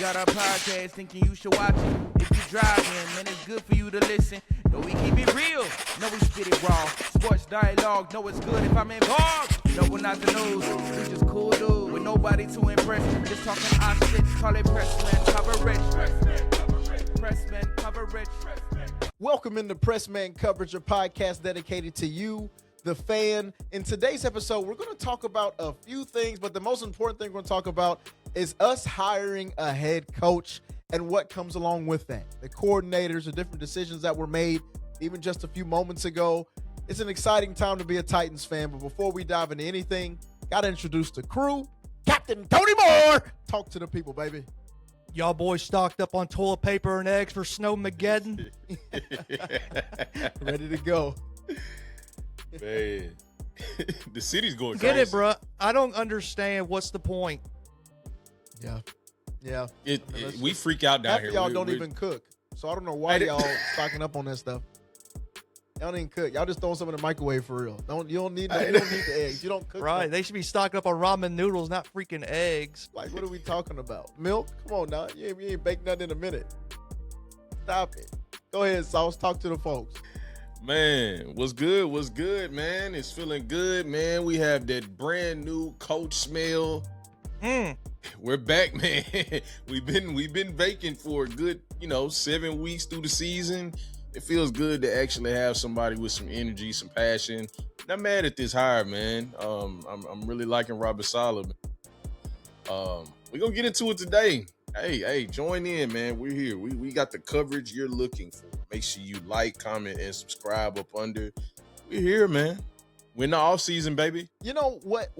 got our podcast, thinking you should watch it. If you driving, man, it's good for you to listen. No, we keep it real. No, we spit it raw. Sports dialogue. No, it's good if I'm involved. No, we're not the news. We just cool dude with nobody to impress. Just talking our shit. Call it pressman coverage. Pressman coverage. Welcome into Pressman Coverage, a podcast dedicated to you, the fan. In today's episode, we're going to talk about a few things, but the most important thing we're going to talk about is us hiring a head coach and what comes along with that. The coordinators, the different decisions that were made even just a few moments ago. It's an exciting time to be a Titans fan, but before we dive into anything, got to introduce the crew. Captain Tony Moore, talk to the people, baby. Y'all boys stocked up on toilet paper and eggs for Snowmageddon? Ready to go. Man, the city's going Get crazy. it, bro. I don't understand what's the point. Yeah. We freak out down Half here. of y'all don't even cook, so I don't know why y'all stocking up on that stuff. Y'all don't even cook. Y'all just throwing some in the microwave for real. You don't need the eggs. You don't cook. Right. Them. They should be stocking up on ramen noodles, not freaking eggs. Like, what are we talking about? Milk? Come on now. You ain't baked nothing in a minute. Stop it. Go ahead, Sauce. Talk to the folks. Man, what's good? What's good, man? It's feeling good, man. We have that brand new coach smell. We're back, man. We've been vacant for a good, 7 weeks through the season. It feels good to actually have somebody with some energy, some passion. Not mad at this hire, man. I'm really liking Robert Saleh. We're gonna get into it today. Hey, join in, man. We're here. We got the coverage you're looking for. Make sure you like, comment, and subscribe up under. We're here, man. We're in the off season, baby. You know what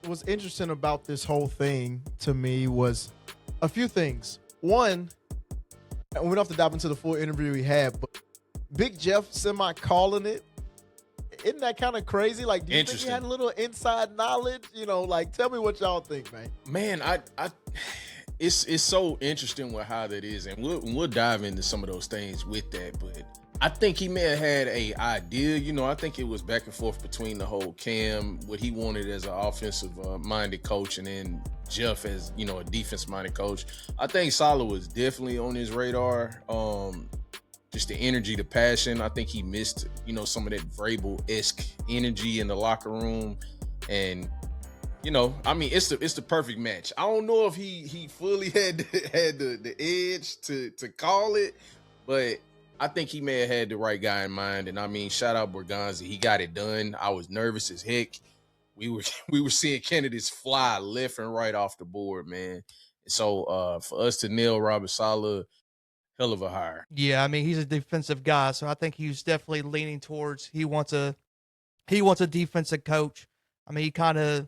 was interesting about this whole thing to me was a few things. One, and we don't have to dive into the full interview he had, but Big Jeff semi-calling it. Isn't that kind of crazy? Like, do you think he had a little inside knowledge? Tell me what y'all think, man. Man, it's so interesting with how that is, and we'll dive into some of those things with that. But I think he may have had a idea. I think it was back and forth between the whole Cam, what he wanted as an offensive-minded coach, and then Jeff as a defense-minded coach. I think Saleh was definitely on his radar. Just the energy, the passion. I think he missed, some of that Vrabel-esque energy in the locker room. And, it's the perfect match. I don't know if he fully had the edge to call it, but I think he may have had the right guy in mind. And shout out Borgonzi. He got it done. I was nervous as heck. We were seeing candidates fly left and right off the board, man. So for us to nail Robert Saleh, hell of a hire. Yeah, he's a defensive guy, so I think he's definitely leaning towards he wants a defensive coach. He kind of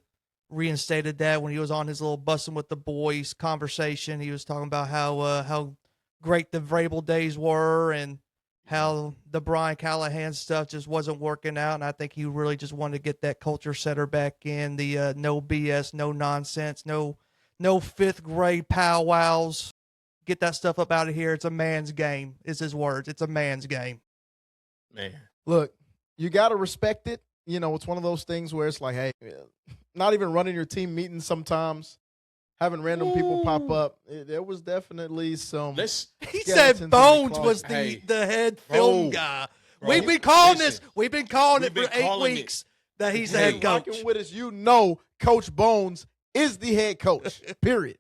reinstated that when he was on his little Bussin' with the Boys conversation. He was talking about how great the Vrabel days were and how the Brian Callahan stuff just wasn't working out. And I think he really just wanted to get that culture setter back in, the no BS, no nonsense, no fifth grade powwows. Get that stuff up out of here. It's a man's game, is his words. It's a man's game. Man. Look, you got to respect it. It's one of those things where it's like, hey, not even running your team meetings sometimes, having random people pop up. There was definitely some. He said Bones was the head film guy. Bro, We've been calling this. We've been calling it for 8 weeks that he's the head coach. Rocking with us, Coach Bones is the head coach, period.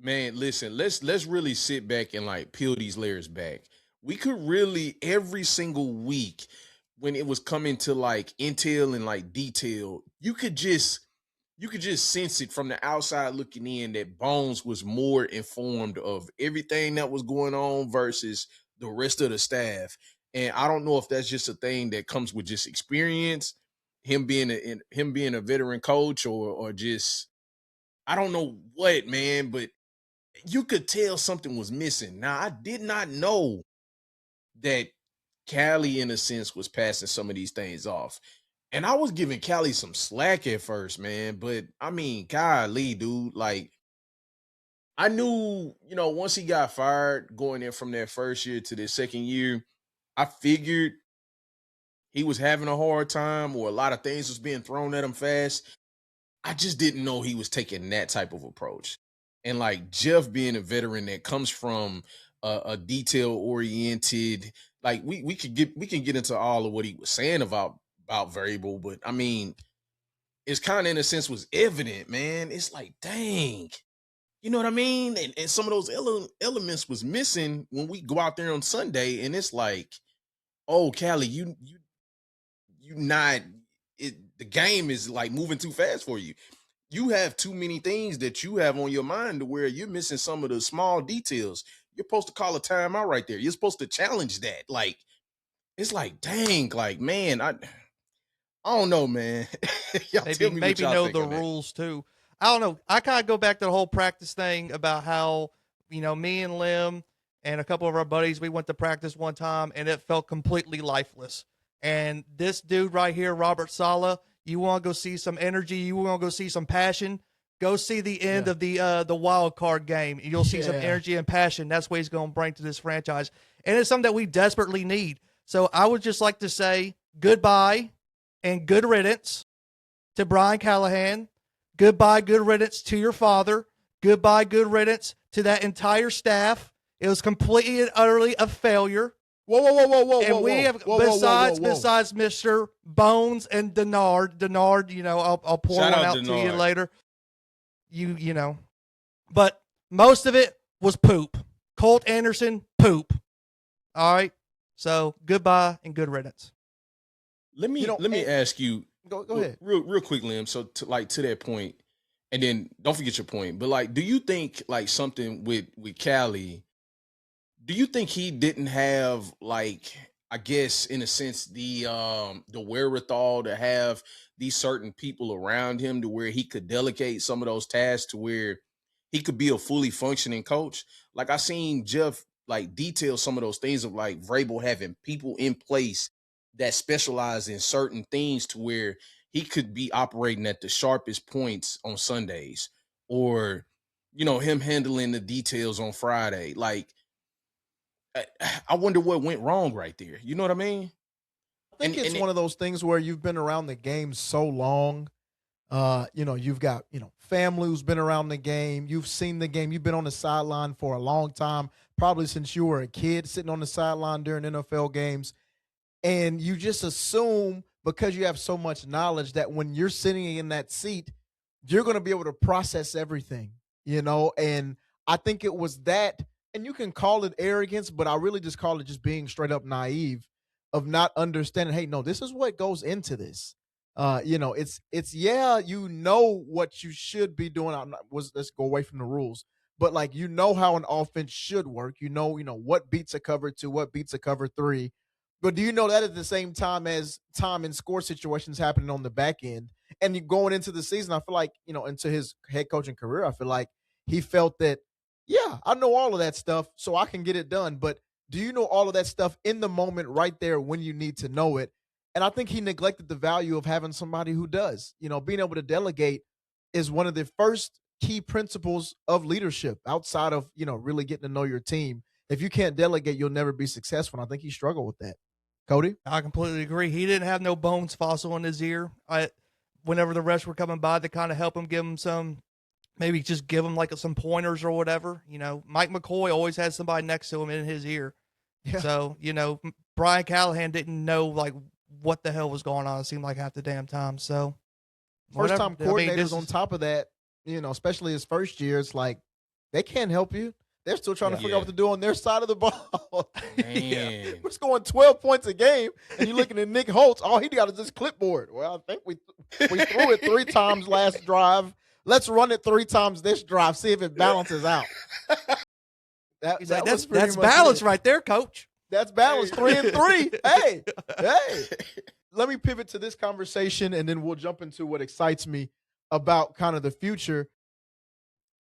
Man, listen, let's really sit back and peel these layers back. We could really every single week when it was coming to intel and detail, you could just sense it from the outside looking in that Bones was more informed of everything that was going on versus the rest of the staff. And I don't know if that's just a thing that comes with just experience, him being a veteran coach or just I don't know what, man, but you could tell something was missing. Now, I did not know that Callie, in a sense, was passing some of these things off. And I was giving Callie some slack at first, man. But, golly, dude, I knew, once he got fired going in from that first year to the second year, I figured he was having a hard time or a lot of things was being thrown at him fast. I just didn't know he was taking that type of approach. and like Jeff being a veteran that comes from a detail oriented, like we can get into all of what he was saying about variable, but I mean, it's kind of in a sense was evident, man. It's like, dang, you know what I mean? And some of those elements was missing when we go out there on Sunday, and it's like, oh, Callie, you not it. The game is like moving too fast for you. You have too many things that you have on your mind to where you're missing some of the small details. You're supposed to call a timeout right there. You're supposed to challenge that. Like, it's like, dang, like, man, I don't know, man. Y'all Maybe tell me what y'all know think the on that. rules too. I don't know. I kind of go back to the whole practice thing about how, me and Lim and a couple of our buddies, we went to practice one time and it felt completely lifeless. And this dude right here, Robert Saleh, you want to go see some energy, you want to go see some passion, go see the end of the wild card game. You'll see some energy and passion. That's what he's going to bring to this franchise. And it's something that we desperately need. So I would just like to say goodbye and good riddance to Brian Callahan. Goodbye, good riddance to your father. Goodbye, good riddance to that entire staff. It was completely and utterly a failure. Whoa. And we have, besides Mr. Bones and Denard, I'll pour Shout one out out to you Denard. later. But most of it was poop. Colt Anderson, poop. All right. So goodbye and good riddance. Let me ask you. Go ahead. Real quick, Lim. So to that point, and then don't forget your point. But like, do you think like something with Callie? Do you think he didn't have, like, I guess in a sense the wherewithal to have these certain people around him to where he could delegate some of those tasks to where he could be a fully functioning coach? Like, I seen Jeff like detail some of those things of like Vrabel having people in place that specialize in certain things to where he could be operating at the sharpest points on Sundays, or him handling the details on Friday. Like, I wonder what went wrong right there. You know what I mean? I think it's one of those things where you've been around the game so long. You've got, family who's been around the game. You've seen the game. You've been on the sideline for a long time, probably since you were a kid sitting on the sideline during NFL games. And you just assume, because you have so much knowledge, that when you're sitting in that seat, you're going to be able to process everything, and I think it was that, and you can call it arrogance, but I really just call it just being straight up naive of not understanding, hey, no, this is what goes into this. It's what you should be doing. Let's go away from the rules, but like, how an offense should work, what beats a cover 2, what beats a cover 3. But do you know that at the same time as time and score situations happening on the back end, and you going into the season, I feel like, into his head coaching career, I feel like he felt that, I know all of that stuff, so I can get it done. But do you know all of that stuff in the moment right there when you need to know it? And I think he neglected the value of having somebody who does. Being able to delegate is one of the first key principles of leadership outside of, really getting to know your team. If you can't delegate, you'll never be successful. And I think he struggled with that. Cody? I completely agree. He didn't have no Bones Fassel in his ear. Whenever the refs were coming by to kind of help him, give him maybe just give him like some pointers or whatever. Mike McCoy always had somebody next to him in his ear. Yeah. So, Brian Callahan didn't know like what the hell was going on. It seemed like half the damn time. So first time coordinators on top of that, especially his first year, it's like they can't help you. They're still trying to figure out what to do on their side of the ball. We're scoring 12 points a game, and you're looking at Nick Holtz. All he got is this clipboard. Well, I think we threw it 3 times last drive. Let's run it 3 times this drive, see if it balances out. That's balance right there, coach. That's balance. 3 and 3. Hey. Let me pivot to this conversation, and then we'll jump into what excites me about kind of the future.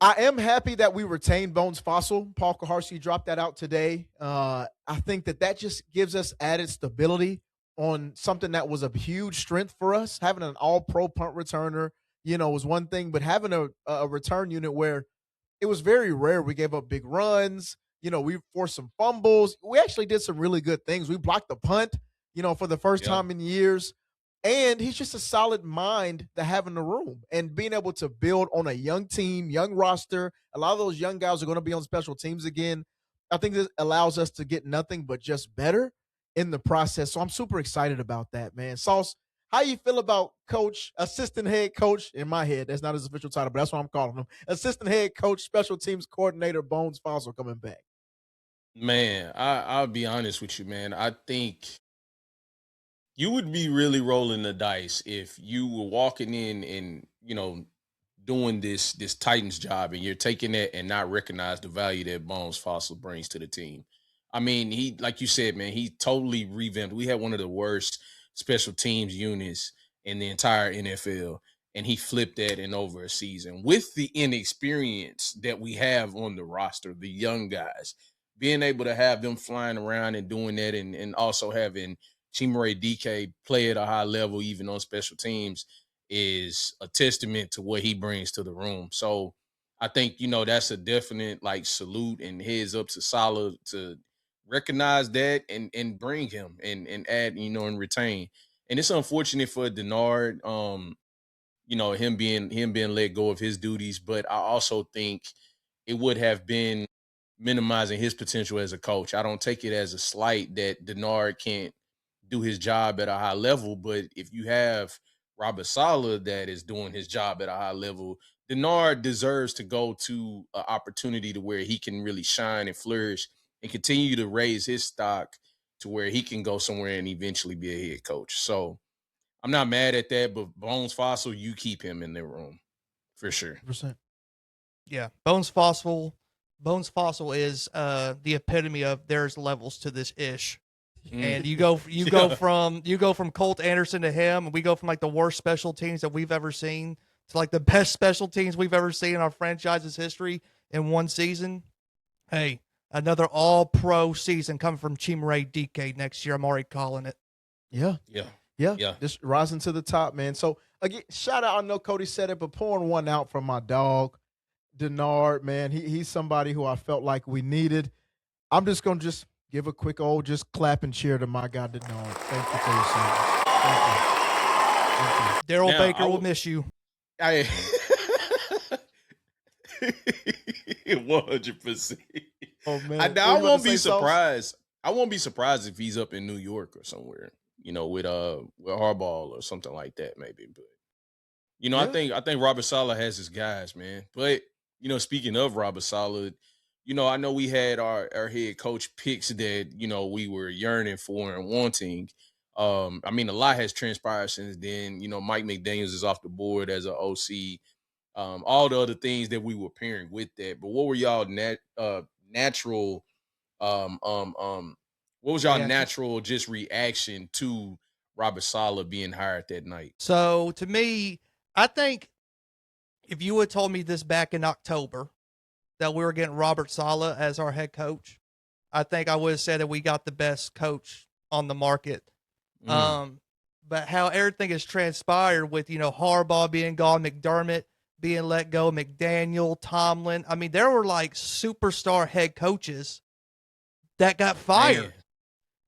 I am happy that we retained Bones Fassel. Paul Kaharski dropped that out today. I think that just gives us added stability on something that was a huge strength for us. Having an all-pro punt returner, was one thing, but having a return unit where it was very rare we gave up big runs. We forced some fumbles. We actually did some really good things. We blocked the punt, for the first time in years. And he's just a solid mind to have in the room and being able to build on a young team, young roster. A lot of those young guys are going to be on special teams again. I think this allows us to get nothing but just better in the process. So I'm super excited about that, man. Sauce, how you feel about coach, assistant head coach, in my head, that's not his official title, but that's what I'm calling him, assistant head coach, special teams coordinator, Bones Fassel coming back? Man, I'll be honest with you, man. I think you would be really rolling the dice if you were walking in and, doing this Titans job and you're taking that and not recognize the value that Bones Fossil brings to the team. I mean, he, like you said, man, he totally revamped. We had one of the worst special teams units in the entire NFL, and he flipped that in over a season with the inexperience that we have on the roster, the young guys, being able to have them flying around and doing that, and also having Chimere DK play at a high level, even on special teams, is a testament to what he brings to the room. So I think, that's a definite like salute and heads up to Salah to recognize that and bring him and add, and retain. And it's unfortunate for Denard, him being let go of his duties, but I also think it would have been minimizing his potential as a coach. I don't take it as a slight that Denard can't do his job at a high level, but if you have Robert Saleh that is doing his job at a high level, Denard deserves to go to an opportunity to where he can really shine and flourish and continue to raise his stock to where he can go somewhere and eventually be a head coach. So I'm not mad at that, but Bones Fossil, you keep him in the room for sure. 100%. Yeah, Bones Fossil is the epitome of there's levels to this ish. And you go from Colt Anderson to him, and we go from like the worst special teams that we've ever seen to like the best special teams we've ever seen in our franchise's history in one season. Hey, another all-pro season coming from Chimere DK next year. I'm already calling it. Yeah. Yeah. Just rising to the top, man. So again, shout out. I know Cody said it, but pouring one out from my dog, Denard, man. He's somebody who I felt like we needed. I'm just gonna give a quick old clap and cheer to my guy Denard. Thank you for your service. Thank you. Daryl Baker will miss you. 100%. Oh man, I won't be surprised. I won't be surprised if he's up in New York or somewhere, with Harbaugh or something like that, maybe. But I think Robert Saleh has his guys, man. But speaking of Robert Saleh, I know we had our head coach picks that we were yearning for and wanting. I mean, a lot has transpired since then. Mike McDaniels is off the board as an OC. All the other things that we were pairing with that. But what were y'all natural? What was y'all natural just reaction to Robert Saleh being hired that night? So to me, I think if you had told me this back in October that we were getting Robert Saleh as our head coach, I think I would have said that we got the best coach on the market. But how everything has transpired with, Harbaugh being gone, McDermott being let go, McDaniel, Tomlin. I mean, there were like superstar head coaches that got fired. Man.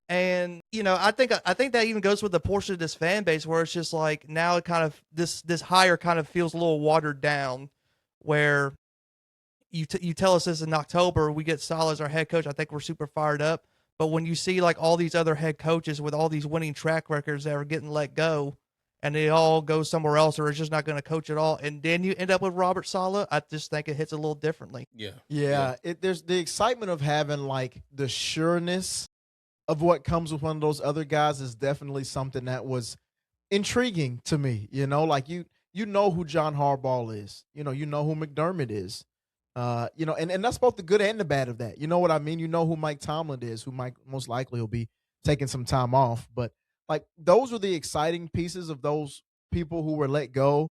And, I think that even goes with a portion of this fan base where it's just like now it kind of this hire kind of feels a little watered down where you tell us this in October, we get Saleh as our head coach. I think we're super fired up. But when you see like all these other head coaches with all these winning track records that are getting let go and they all go somewhere else or it's just not going to coach at all, and then you end up with Robert Saleh, I just think it hits a little differently. Yeah. There's the excitement of having like the sureness of what comes with one of those other guys is definitely something that was intriguing to me. Like you know who John Harbaugh is. You know who McDermott is. And that's both the good and the bad of that. You know what I mean? You know who Mike Tomlin is, who Mike most likely will be taking some time off. But like those were the exciting pieces of those people who were let go.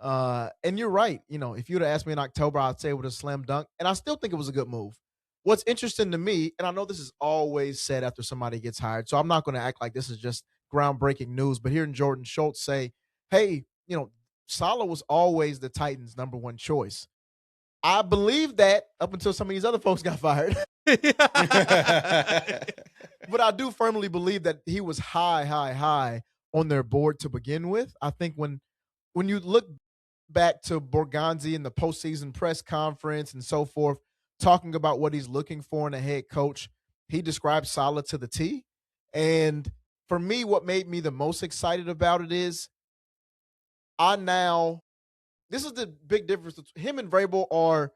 And you're right. If you'd have asked me in October, I'd say it was a slam dunk. And I still think it was a good move. What's interesting to me, and I know this is always said after somebody gets hired, so I'm not going to act like this is just groundbreaking news, but hearing Jordan Schultz say, hey, Saleh was always the Titans' number one choice. I believe that up until some of these other folks got fired. But I do firmly believe that he was high on their board to begin with. I think when you look back to Borgonzi in the postseason press conference and so forth, talking about what he's looking for in a head coach, he described Saleh to the T. And for me, what made me the most excited about it is this is the big difference. Him and Vrabel are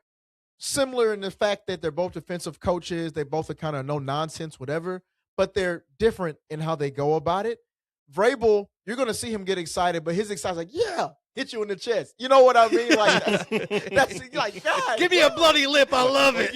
similar in the fact that they're both defensive coaches. They both are kind of no nonsense, whatever, but they're different in how they go about it. Vrabel, you're going to see him get excited, but his excite's like, yeah, hit you in the chest. You know what I mean? Like, that's like, God. Give me a bloody lip. I love it.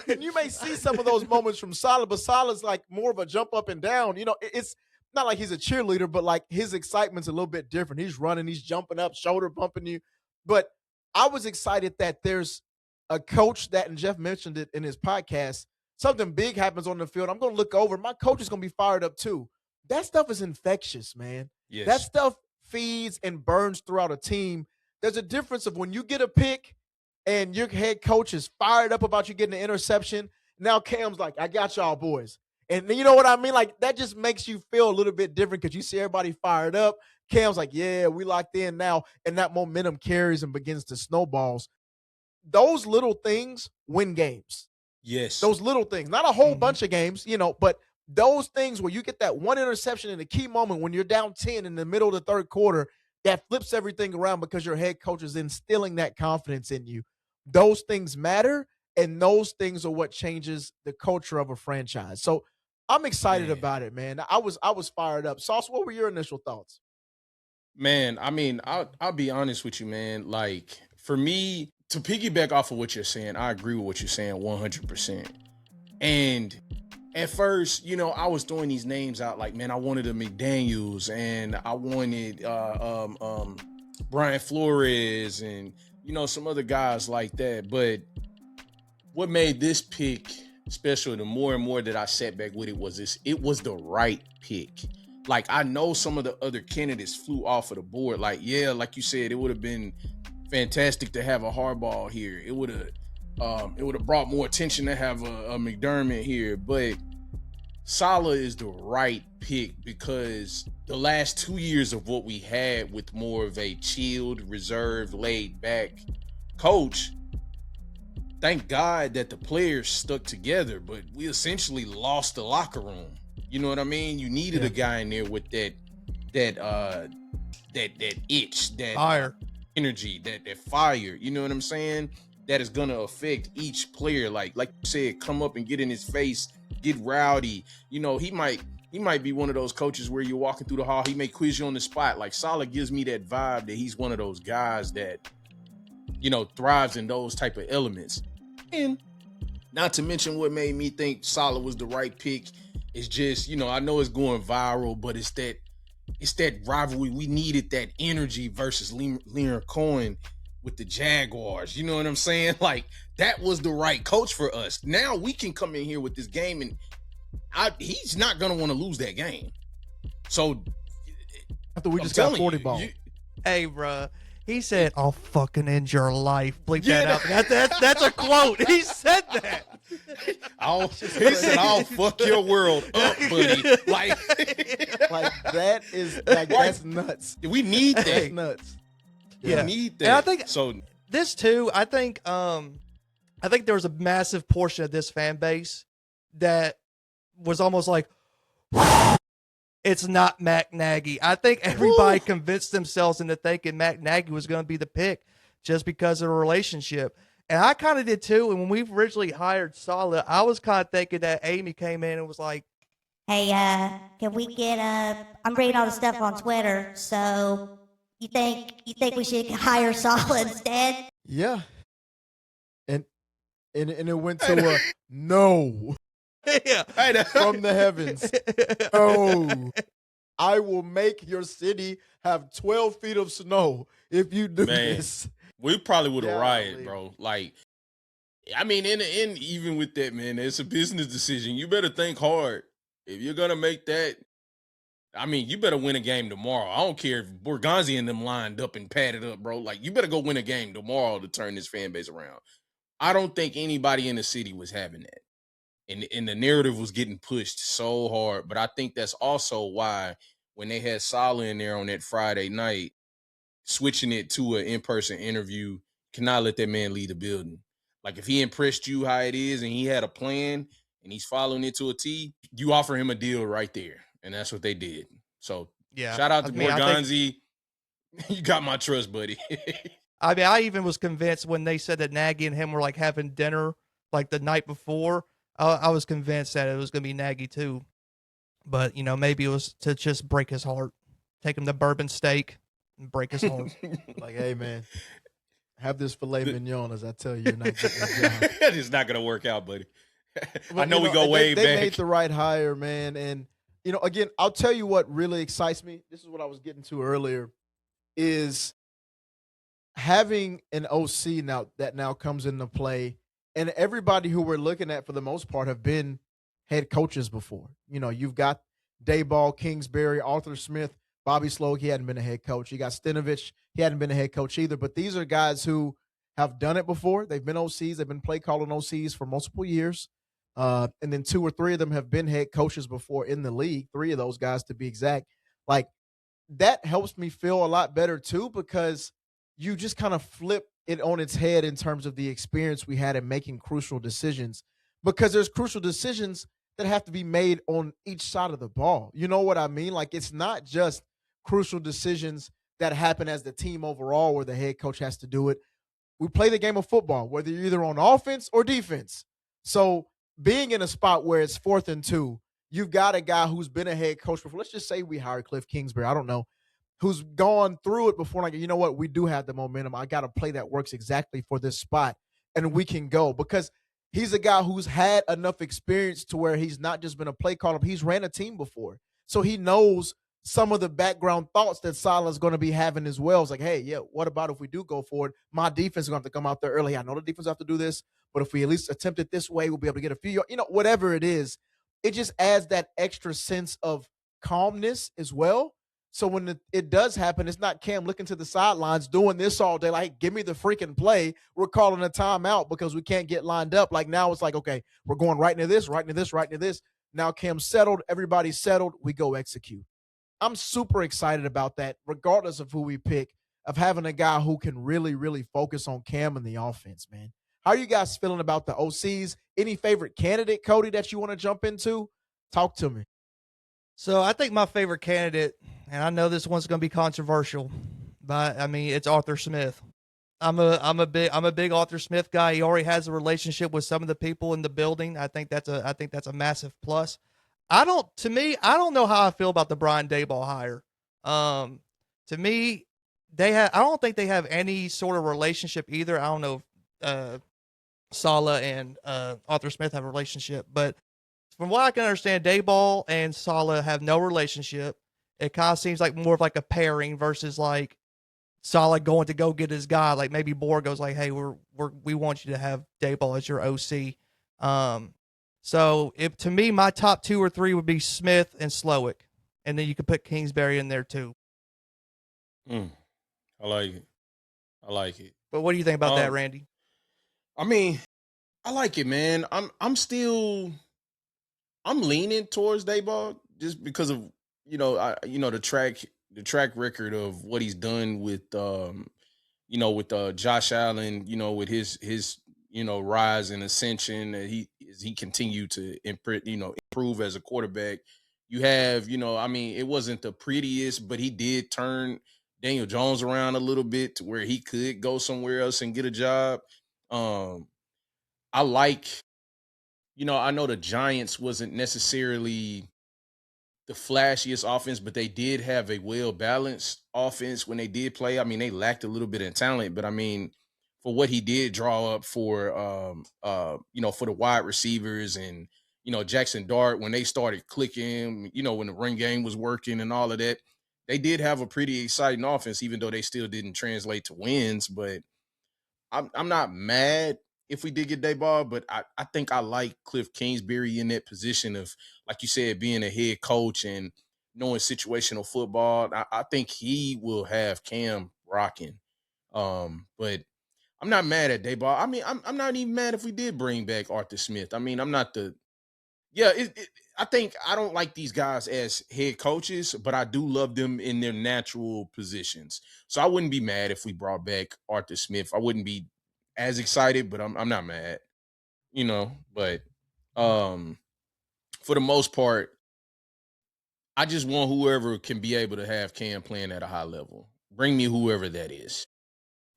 And you may see some of those moments from Saleh, but Saleh's like more of a jump up and down. You know, it's not like he's a cheerleader, but like his excitement's a little bit different. He's running, he's jumping up, shoulder bumping you. But I was excited that there's a coach that, and Jeff mentioned it in his podcast, something big happens on the field. I'm going to look over. My coach is going to be fired up too. That stuff is infectious, man. Yes. That stuff feeds and burns throughout a team. There's a difference of when you get a pick and your head coach is fired up about you getting an interception. Now Cam's like, I got y'all boys. And you know what I mean? Like, that just makes you feel a little bit different because you see everybody fired up. Cam's like, yeah, we locked in now. And that momentum carries and begins to snowballs. Those little things win games. Yes. Those little things. Not a whole bunch of games, you know, but those things where you get that one interception in a key moment when you're down 10 in the middle of the third quarter, that flips everything around because your head coach is instilling that confidence in you. Those things matter, and those things are what changes the culture of a franchise. So I'm excited about it, man. I was fired up. Sauce, what were your initial thoughts? Man, I mean, I'll be honest with you, man. Like, for me, to piggyback off of what you're saying, I agree with what you're saying 100%. And at first, you know, I was throwing these names out like, man, I wanted a McDaniels and I wanted Brian Flores and, you know, some other guys like that. But what made this pick special, the more and more that I sat back with it was the right pick. Like, I know some of the other candidates flew off of the board. Like, yeah, like you said, it would have been fantastic to have a Harbaugh here. It would have brought more attention to have a McDermott here. But Saleh is the right pick because the last 2 years of what we had with more of a chilled, reserved, laid back coach, thank God that the players stuck together, but we essentially lost the locker room. You know what I mean? You needed a guy in there with that itch, that Fire. energy, that fire. You know what I'm saying? That is gonna affect each player. Like you said, come up and get in his face, get rowdy. You know, he might be one of those coaches where you're walking through the hall, he may quiz you on the spot. Like, Saleh gives me that vibe that he's one of those guys that, you know, thrives in those type of elements. And not to mention what made me think Saleh was the right pick is just, you know, I know it's going viral, but it's that rivalry. We needed that energy versus Leonard Cohen with the Jaguars. You know what I'm saying? Like, that was the right coach for us. Now we can come in here with this game, and he's not going to want to lose that game. So After we just got 40 ball. Hey, bruh. He said, I'll fucking end your life. Bleep that out. That's a quote. He said that. He said, I'll fuck your world up, buddy. Like that's nuts. We need that. That's nuts. Yeah. We need that. And I think so. This too, I think there was a massive portion of this fan base that was almost like, it's not Matt Nagy. I think everybody convinced themselves into thinking Matt Nagy was going to be the pick just because of the relationship. And I kind of did too. And when we originally hired Saleh, I was kind of thinking that Amy came in and was like, hey, can we get I'm reading all the stuff on Twitter, so you think we should hire Saleh instead? Yeah. And it went to a no. yeah. From the heavens. No. I will make your city have 12 feet of snow if you do this. We probably would have rioted, bro. Like, I mean, in the end, even with that, man, it's a business decision. You better think hard. If you're going to make that, I mean, you better win a game tomorrow. I don't care if Borgonzi and them lined up and padded up, bro. Like, you better go win a game tomorrow to turn this fan base around. I don't think anybody in the city was having that. and the narrative was getting pushed so hard. But I think that's also why when they had Saleh in there on that Friday night, switching it to an in-person interview, cannot let that man leave the building. Like if he impressed you how it is and he had a plan and he's following it to a T, you offer him a deal right there. And that's what they did. So Yeah, shout out I to mean, I think Morganzi. You got my trust, buddy. I mean, I even was convinced when they said that Nagy and him were like having dinner like the night before. I was convinced that it was going to be Nagy too, but maybe it was to just break his heart, take him to bourbon steak and break his heart. Like, hey man, have this filet mignon as I tell you, you're not getting the job. It's not gonna work out, buddy. I know we go they, way they back. made the right hire, man. And again, I'll tell you what really excites me. This is what I was getting to earlier, is having an OC now comes into play, and everybody who we're looking at for the most part have been head coaches before. You've got Daboll, Kingsbury, Arthur Smith, Bobby Sloak. He hadn't been a head coach. You got Stenovich. He hadn't been a head coach either. But these are guys who have done it before. They've been OCs. They've been play calling OCs for multiple years. And then 2 or 3 of them have been head coaches before in the league. 3 of those guys, to be exact. Like, that helps me feel a lot better too, because you just kind of flip it on its head in terms of the experience we had in making crucial decisions, because there's crucial decisions that have to be made on each side of the ball. You know what I mean? Like, it's not just crucial decisions that happen as the team overall where the head coach has to do it. We play the game of football, whether you're either on offense or defense. So being in a spot where it's 4th and 2, you've got a guy who's been a head coach before. Let's just say we hire Cliff Kingsbury. I don't know, who's gone through it before. Like, you know what? We do have the momentum. I got a play that works exactly for this spot, and we can go, because he's a guy who's had enough experience to where he's not just been a play caller. He's ran a team before. So he knows some of the background thoughts that Saleh's going to be having as well. It's like, hey, yeah, what about if we do go for it? My defense is going to have to come out there early. I know the defense have to do this, but if we at least attempt it this way, we'll be able to get a few, whatever it is. It just adds that extra sense of calmness as well. So when it does happen, it's not Cam looking to the sidelines doing this all day. Like, give me the freaking play. We're calling a timeout because we can't get lined up. Like, now it's like, okay, we're going right into this, right into this, right into this. Now Cam's settled. Everybody's settled. We go execute. I'm super excited about that, regardless of who we pick, of having a guy who can really, really focus on Cam and the offense, man. How are you guys feeling about the OCs? Any favorite candidate, Cody, that you want to jump into? Talk to me. So I think my favorite candidate, and I know this one's going to be controversial, but I mean, it's Arthur Smith. I'm a big Arthur Smith guy. He already has a relationship with some of the people in the building. I think that's a massive plus. I don't know how I feel about the Brian Daboll hire. To me, I don't think they have any sort of relationship either. I don't know if Saleh and Arthur Smith have a relationship, but from what I can understand, Daboll and Saleh have no relationship. It kind of seems like more of like a pairing versus like Saleh going to go get his guy. Like maybe Borg goes like, "Hey, we want you to have Daboll as your OC." So to me, my top 2 or 3 would be Smith and Slowick, and then you could put Kingsbury in there too. I like it. I like it. But what do you think about that, Randy? I mean, I like it, man. I'm leaning towards Daboll just because of the track record of what he's done with Josh Allen, with his rise and ascension, that he continued to improve as a quarterback. You have, it wasn't the prettiest, but he did turn Daniel Jones around a little bit to where he could go somewhere else and get a job. I like, I know the Giants wasn't necessarily the flashiest offense, but they did have a well-balanced offense when they did play. I mean, they lacked a little bit in talent, but I mean, for what he did draw up for the wide receivers and, Jackson Dart, when they started clicking, when the run game was working and all of that, they did have a pretty exciting offense, even though they still didn't translate to wins. But I'm not mad if we did get Daboll, but I think I like Cliff Kingsbury in that position of, like you said, being a head coach and knowing situational football. I think he will have Cam rocking. But I'm not mad at Daboll. I mean, I'm not even mad if we did bring back Arthur Smith. I mean, I'm not the Yeah, I think I don't like these guys as head coaches, but I do love them in their natural positions. So I wouldn't be mad if we brought back Arthur Smith. I wouldn't be as excited, but I'm not mad, you know. But um, for the most part, I just want whoever can be able to have Cam playing at a high level. Bring me whoever that is,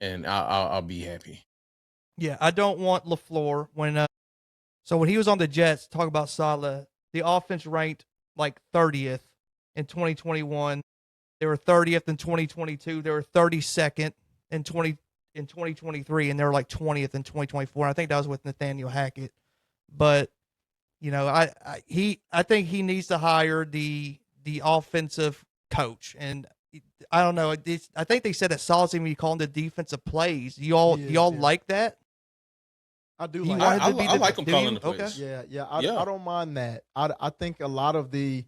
and I'll be happy. Yeah, I don't want LaFleur when he was on the Jets, talk about Saleh, the offense ranked like 30th in 2021. They were 30th in 2022. They were 32nd in 2023, and they were like 20th in 2024. I think that was with Nathaniel Hackett. But I think he needs to hire the offensive coach, and I don't know. I think they said that Saleh's even call them the defensive plays. Y'all like that? I do You like wanted that. to be I the- like him do calling you? the plays. Okay. Yeah. I don't mind that. I think a lot of the,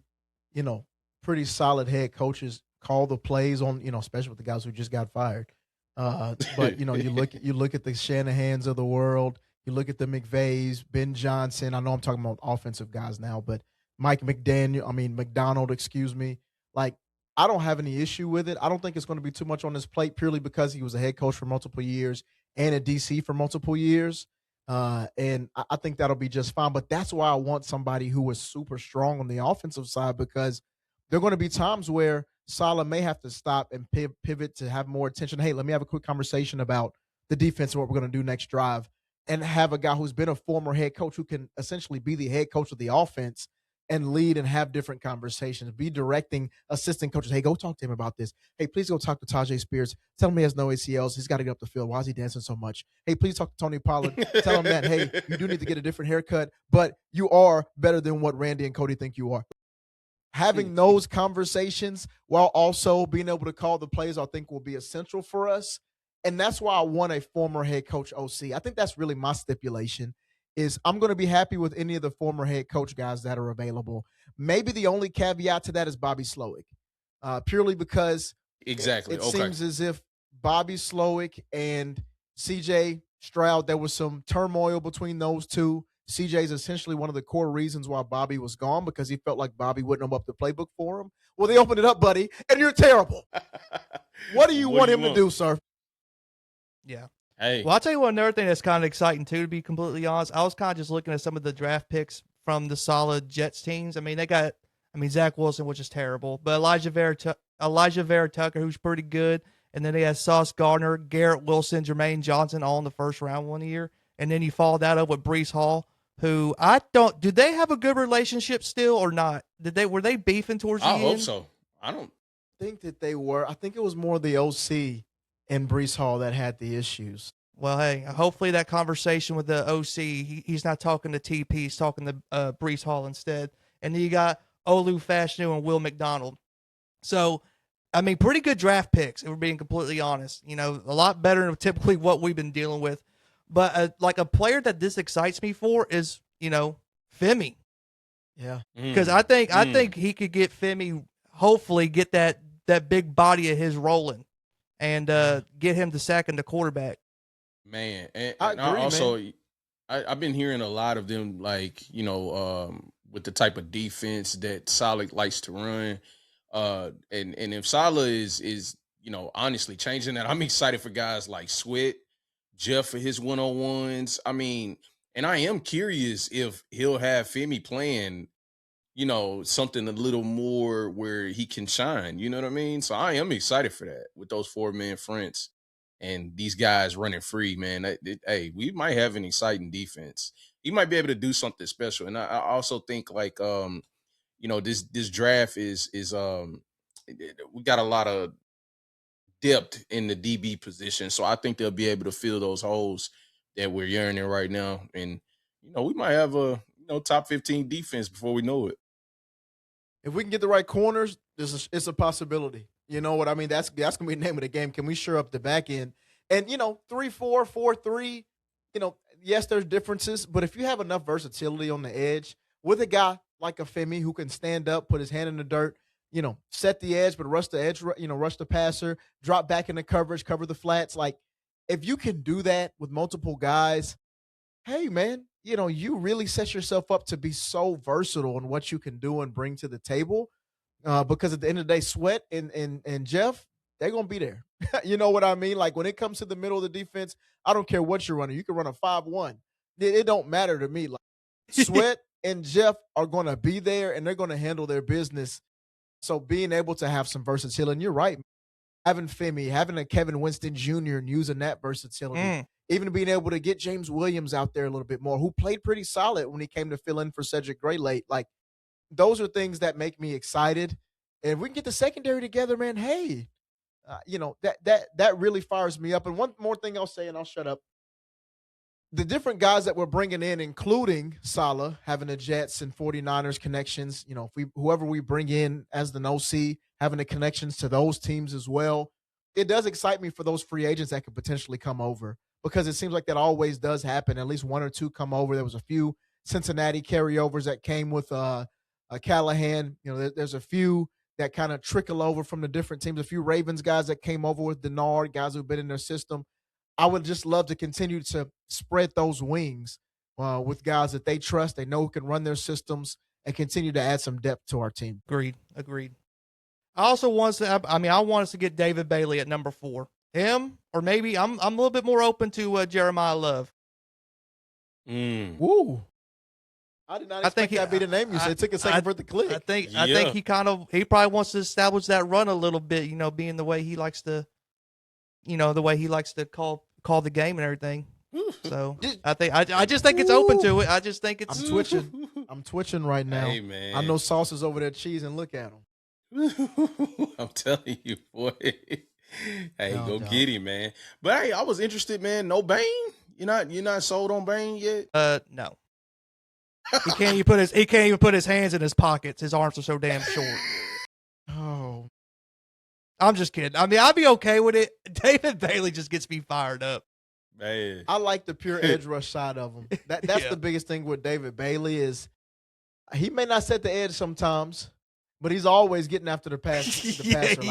pretty solid head coaches call the plays on, especially with the guys who just got fired. But you look at the Shanahans of the world, you look at the McVays, Ben Johnson. I know I'm talking about offensive guys now, but McDonald, excuse me. Like, I don't have any issue with it. I don't think it's going to be too much on his plate purely because he was a head coach for multiple years and a DC for multiple years. And I think that'll be just fine. But that's why I want somebody who is super strong on the offensive side, because there are going to be times where Saleh may have to stop and pivot to have more attention. Hey, let me have a quick conversation about the defense and what we're going to do next drive, and have a guy who's been a former head coach who can essentially be the head coach of the offense and lead and have different conversations, be directing assistant coaches. Hey, go talk to him about this. Hey, please go talk to Tajay Spears. Tell him he has no ACLs. He's got to get up the field. Why is he dancing so much? Hey, please talk to Tony Pollard. Tell him that, hey, you do need to get a different haircut, but you are better than what Randy and Cody think you are. Having those conversations while also being able to call the plays, I think will be essential for us. And that's why I want a former head coach OC. I think that's really my stipulation, is I'm going to be happy with any of the former head coach guys that are available. Maybe the only caveat to that is Bobby Slowick, purely because Exactly. it seems as if Bobby Slowick and CJ Stroud, there was some turmoil between those two. CJ is essentially one of the core reasons why Bobby was gone, because he felt like Bobby wouldn't open up the playbook for him. Well, they opened it up, buddy, and you're terrible. What do you want him to do, sir? Yeah. Hey, Well, I'll tell you another thing that's kind of exciting, too, to be completely honest. I was kind of just looking at some of the draft picks from the solid Jets teams. I mean, they got, Zach Wilson, which is terrible, but Elijah Vera Tucker, who's pretty good. And then they had Sauce Gardner, Garrett Wilson, Jermaine Johnson, all in the first round one year. And then you follow that up with Brees Hall, who did they have a good relationship still or not? Were they beefing towards the I end? hope so. I don't. Think that they were. I think it was more the OC and Brees Hall that had the issues. Well, hey, hopefully that conversation with the OC, he's not talking to TP, he's talking to Brees Hall instead. And then you got Olu Fashanu and Will McDonald. So, pretty good draft picks, if we're being completely honest. A lot better than typically what we've been dealing with. But like a player that this excites me for is, Femi. Yeah. Because I think he could get Femi, hopefully get that big body of his rolling and get him to sacking the quarterback. Man, and I I agree, also, man. I've been hearing a lot of them, like, with the type of defense that Saleh likes to run. And if Saleh is honestly changing that, I'm excited for guys like Sweat, Jeff for his one-on-ones. And I am curious if he'll have Femi playing, something a little more where he can shine. You know what I mean? So I am excited for that with those 4-man fronts and these guys running free, man. Hey, we might have an exciting defense. He might be able to do something special. And I also think like, this draft is we got a lot of depth in the DB position. So I think they'll be able to fill those holes that we're yearning right now. And, we might have a, top 15 defense before we know it. If we can get the right corners, it's a possibility. You know what I mean? That's going to be the name of the game. Can we shore up the back end? And, 3-4, 4-3, yes, there's differences. But if you have enough versatility on the edge with a guy like a Femi who can stand up, put his hand in the dirt, set the edge, but rush the edge, rush the passer, drop back into coverage, cover the flats. Like, if you can do that with multiple guys, hey, man, you really set yourself up to be so versatile in what you can do and bring to the table. Because at the end of the day, Sweat and Jeff, they're gonna be there. You know what I mean? Like when it comes to the middle of the defense, I don't care what you're running. You can run a 5-1. It don't matter to me. Like Sweat and Jeff are gonna be there and they're gonna handle their business. So being able to have some versatility, and you're right, having Femi, having a Kevin Winston Jr. and using that versatility, even being able to get James Williams out there a little bit more, who played pretty solid when he came to fill in for Cedric Gray late. Like those are things that make me excited. And if we can get the secondary together, man, hey, that really fires me up. And one more thing I'll say, and I'll shut up. The different guys that we're bringing in, including Saleh, having the Jets and 49ers connections, whoever we bring in as the OC, having the connections to those teams as well, it does excite me for those free agents that could potentially come over, because it seems like that always does happen. At least one or two come over. There was a few Cincinnati carryovers that came with Callahan. There's a few that kind of trickle over from the different teams. A few Ravens guys that came over with Denard, guys who've been in their system. I would just love to continue to spread those wings with guys that they trust, they know can run their systems, and continue to add some depth to our team. Agreed. I also want I want us to get David Bailey at number 4. Him, or maybe I'm a little bit more open to Jeremiah Love. Woo. I did not expect that be the name you said. It took a second for it to click. I think he probably wants to establish that run a little bit, being the way he likes to, call the game and everything. So I just think it's open to it. I just think it's. I'm twitching. I'm twitching right now. Hey, man. I know Sauce is over there cheese and look at him. I'm telling you, boy. Hey, go get him, man. But hey, I was interested, man. No Bane? You're not sold on Bane yet? No. He can't even put his hands in his pockets. His arms are so damn short. Oh. I'm just kidding. I'd be okay with it. David Bailey just gets me fired up. Man. I like the pure edge rush side of him. That's the biggest thing with David Bailey is he may not set the edge sometimes, but he's always getting after the passer. And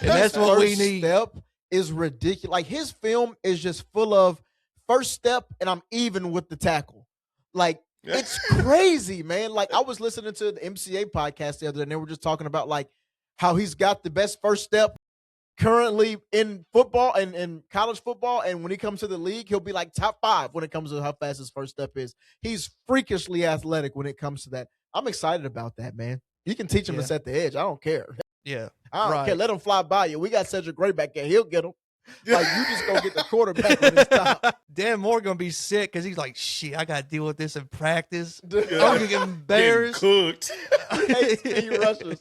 that's what we need. Step is ridiculous. Like his film is just full of first step, and I'm even with the tackle. Like it's crazy, man. Like I was listening to the MCA podcast the other day, and they were just talking about like how he's got the best first step currently in football and in college football. And when he comes to the league, he'll be like top 5 when it comes to how fast his first step is. He's freakishly athletic when it comes to that. I'm excited about that, man. You can teach him to set the edge. I don't care. Yeah. I don't care. Let him fly by you. We got Cedric Gray back there. He'll get him. Like, you just go get the quarterback when it's time. Dan Moore going to be sick because he's like, shit, I got to deal with this in practice. Yeah. I'm going to get embarrassed. Cooked. He rushes.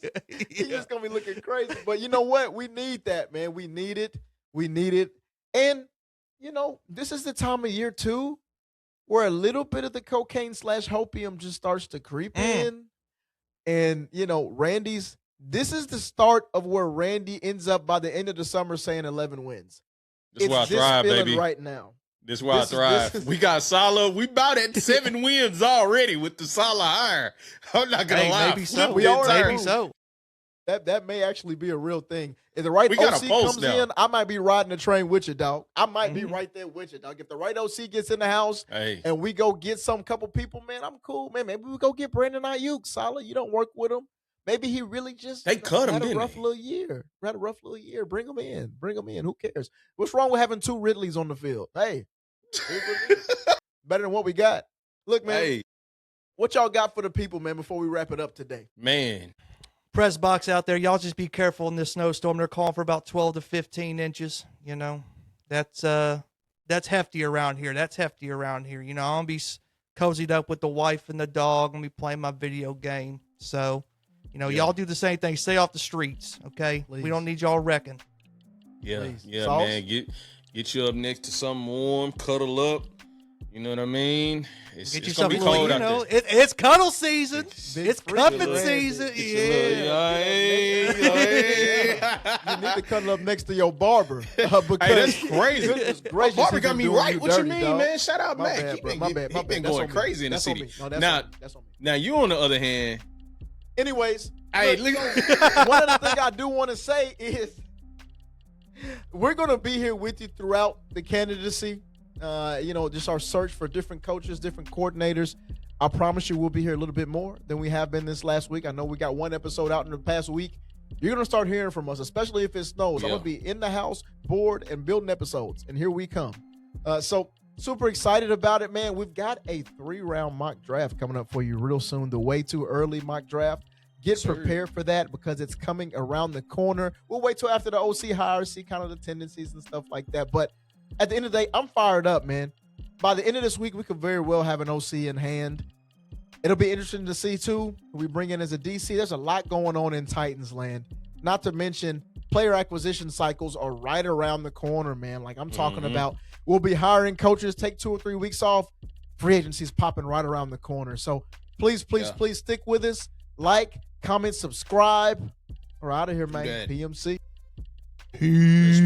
He's just going to be looking crazy. But you know what? We need that, man. We need it. And, this is the time of year, too, where a little bit of the cocaine / hopium just starts to creep in. And, this is the start of where Randy ends up by the end of the summer saying 11 wins. This is where I thrive, baby. Right now. This is where I thrive. We got Saleh. We about at 7 wins already with the Saleh hire. I'm not going to lie. Maybe so. Maybe so. That may actually be a real thing. If the right we OC comes in, I might be riding the train with you, dog. I might be right there with you, dog. If the right OC gets in the house and we go get some couple people, man, I'm cool, man. Maybe we go get Brandon Ayuk. Saleh, you don't work with him. Maybe he really just cut him, had a rough little year. Bring him in. Who cares? What's wrong with having 2 Ridleys on the field? Hey, better than what we got. Look, man, what y'all got for the people, man, before we wrap it up today? Man. Press box out there. Y'all just be careful in this snowstorm. They're calling for about 12 to 15 inches. That's hefty around here. I'm going to be cozied up with the wife and the dog. I'm going to be playing my video game. So, y'all do the same thing. Stay off the streets, okay? Please. We don't need y'all wrecking. Yeah, Please. yeah, Sauce? man. Get you up next to something warm, cuddle up. You know what I mean? It's gonna be cold out there. It's cuddle season. Big It's freaking cuffing Randy. season. Hey. You need to cuddle up next to your barber. Because That's crazy. goodness gracious, Barber he got been me doing right. you What dirty, you mean, dog. man? Shout out, My Mac. bad, He bro. been, My bad. he been That's going on me. crazy in the That's on city. me. No, that's Now, on me. That's on me. now you on the other hand. Anyways, Hey, look, look. one of the things I do want to say is we're going to be here with you throughout the candidacy. just our search for different coaches, different coordinators. I promise you we'll be here a little bit more than we have been this last week. I know we got one episode out in the past week. You're going to start hearing from us, especially if it snows. Yeah. I'm going to be in the house, bored, and building episodes. And here we come. So super excited about it, man. We've got a 3-round mock draft coming up for you real soon. The way too early mock draft. Get prepared for that because it's coming around the corner. We'll wait till after the OC hire, see kind of the tendencies and stuff like that. But at the end of the day, I'm fired up, man. By the end of this week, we could very well have an OC in hand. It'll be interesting to see, too, who we bring in as a DC. There's a lot going on in Titans land. Not to mention, player acquisition cycles are right around the corner, man. Like I'm talking about, we'll be hiring coaches, take 2 or 3 weeks off. Free agency's popping right around the corner. So please stick with us. Like, comment, subscribe. We're out of here, man. PMC. Peace.